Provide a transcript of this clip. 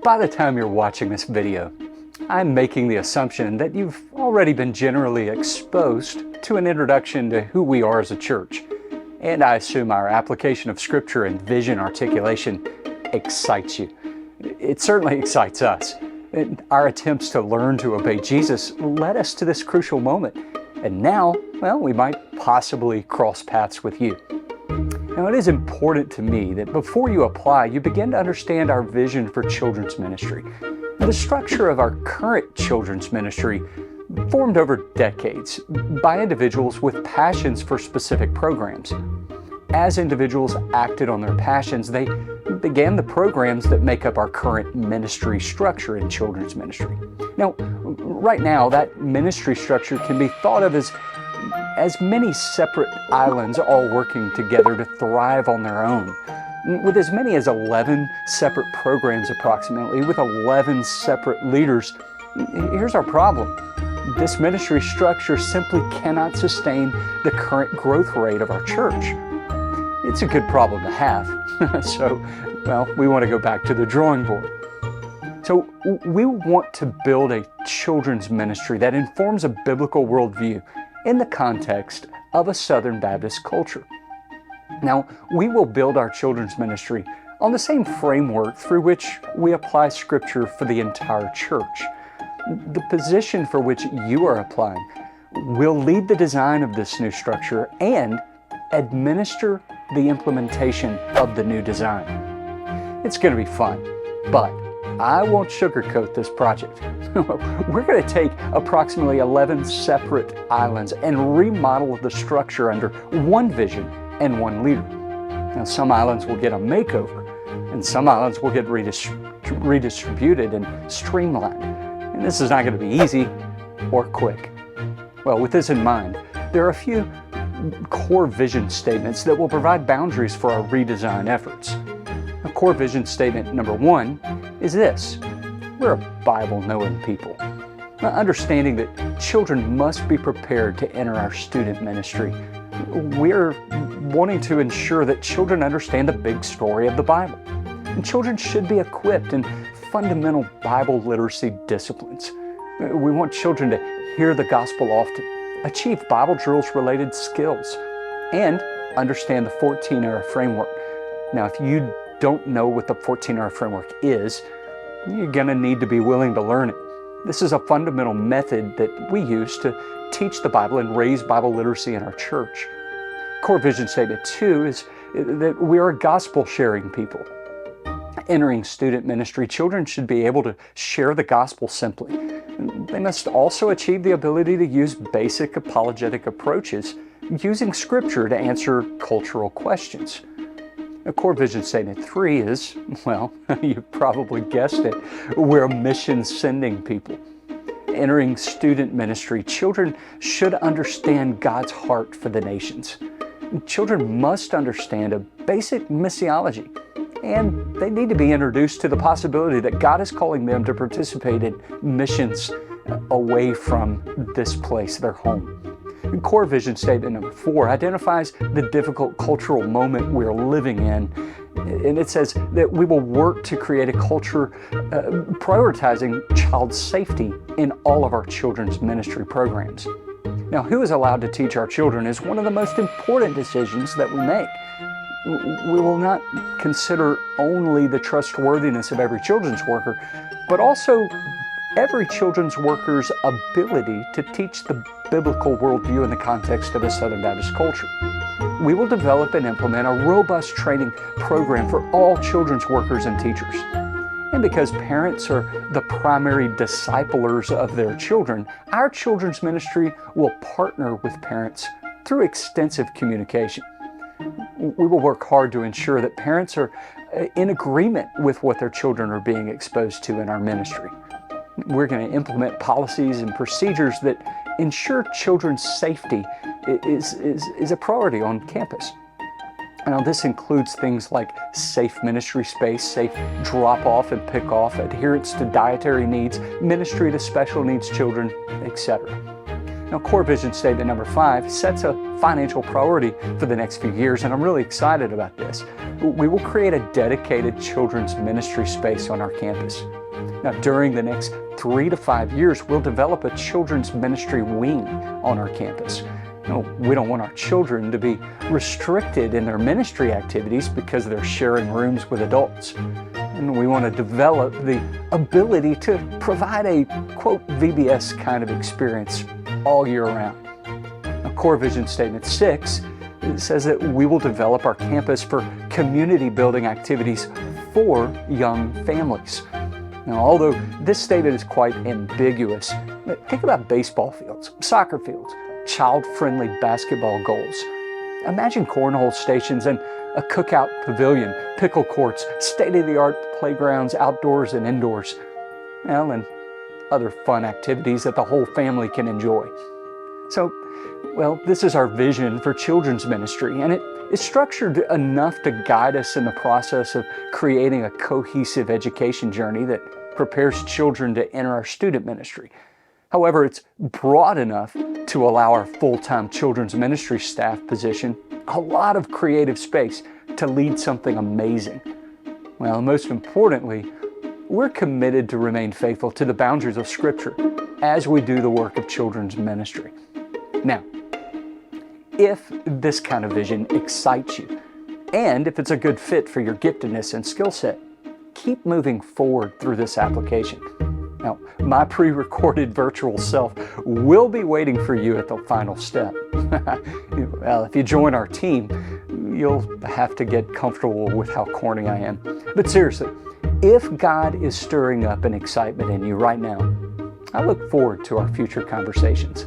By the time you're watching this video, I'm making the assumption that you've already been generally exposed to an introduction to who we are as a church, and I assume our application of Scripture and vision articulation excites you. It certainly excites us. Our attempts to learn to obey Jesus led us to this crucial moment, and now, well, we might possibly cross paths with you. Now, it is important to me that before you apply, you begin to understand our vision for children's ministry. The structure of our current children's ministry formed over decades by individuals with passions for specific programs. As individuals acted on their passions, they began the programs that make up our current ministry structure in children's ministry. Now, right now, that ministry structure can be thought of as many separate islands all working together to thrive on their own. With as many as 11 separate programs approximately, with 11 separate leaders, here's our problem. This ministry structure simply cannot sustain the current growth rate of our church. It's a good problem to have. So, well, we want to go back to the drawing board. So we want to build a children's ministry that informs a biblical worldview in the context of a Southern Baptist culture. Now, we will build our children's ministry on the same framework through which we apply Scripture for the entire church. The position for which you are applying will lead the design of this new structure and administer the implementation of the new design. It's going to be fun, but I won't sugarcoat this project. We're going to take approximately 11 separate islands and remodel the structure under one vision and one leader. Now, some islands will get a makeover, and some islands will get redistributed and streamlined. And this is not going to be easy or quick. Well, with this in mind, there are a few core vision statements that will provide boundaries for our redesign efforts. A core vision statement number one is this: we're a Bible-knowing people. Understanding that children must be prepared to enter our student ministry, we're wanting to ensure that children understand the big story of the Bible. And children should be equipped in fundamental Bible literacy disciplines. We want children to hear the gospel often, achieve Bible drills-related skills, and understand the 14-era framework. Now, if you don't know what the 14-era framework is, you're going to need to be willing to learn it. This is a fundamental method that we use to teach the Bible and raise Bible literacy in our church. Core vision statement 2 is that we are a gospel-sharing people. Entering student ministry, children should be able to share the gospel simply. They must also achieve the ability to use basic apologetic approaches using Scripture to answer cultural questions. Core vision statement 3 is, well, you've probably guessed it, we're a mission-sending people. Entering student ministry, children should understand God's heart for the nations. Children must understand a basic missiology, and they need to be introduced to the possibility that God is calling them to participate in missions away from this place, their home. Core vision statement number 4 identifies the difficult cultural moment we're living in, and it says that we will work to create a culture prioritizing child safety in all of our children's ministry programs. Now, who is allowed to teach our children is one of the most important decisions that we make. We will not consider only the trustworthiness of every children's worker, but also every children's worker's ability to teach the biblical worldview in the context of a Southern Baptist culture. We will develop and implement a robust training program for all children's workers and teachers. And because parents are the primary disciplers of their children, our children's ministry will partner with parents through extensive communication. We will work hard to ensure that parents are in agreement with what their children are being exposed to in our ministry. We're going to implement policies and procedures that ensure children's safety is a priority on campus. Now, this includes things like safe ministry space, safe drop-off and pick-off, adherence to dietary needs, ministry to special needs children, etc. Now, core vision statement number 5 sets a financial priority for the next few years, and I'm really excited about this. we will create a dedicated children's ministry space on our campus. Now, during the next 3 to 5 years, we'll develop a children's ministry wing on our campus. Now, we don't want our children to be restricted in their ministry activities because they're sharing rooms with adults. And we want to develop the ability to provide a, quote, VBS kind of experience all year round. Now, Core Vision Statement 6 says that we will develop our campus for community building activities for young families. Now, although this statement is quite ambiguous, think about baseball fields, soccer fields, child-friendly basketball goals. Imagine cornhole stations and a cookout pavilion, pickle courts, state-of-the-art playgrounds, outdoors and indoors, and other fun activities that the whole family can enjoy. So, this is our vision for children's ministry, and it is structured enough to guide us in the process of creating a cohesive education journey that prepares children to enter our student ministry. However, it's broad enough to allow our full-time children's ministry staff position a lot of creative space to lead something amazing. Well, most importantly, we're committed to remain faithful to the boundaries of Scripture as we do the work of children's ministry. Now, if this kind of vision excites you, and if it's a good fit for your giftedness and skill set, keep moving forward through this application. Now, my pre-recorded virtual self will be waiting for you at the final step. Well, if you join our team, you'll have to get comfortable with how corny I am. But seriously, if God is stirring up an excitement in you right now, I look forward to our future conversations.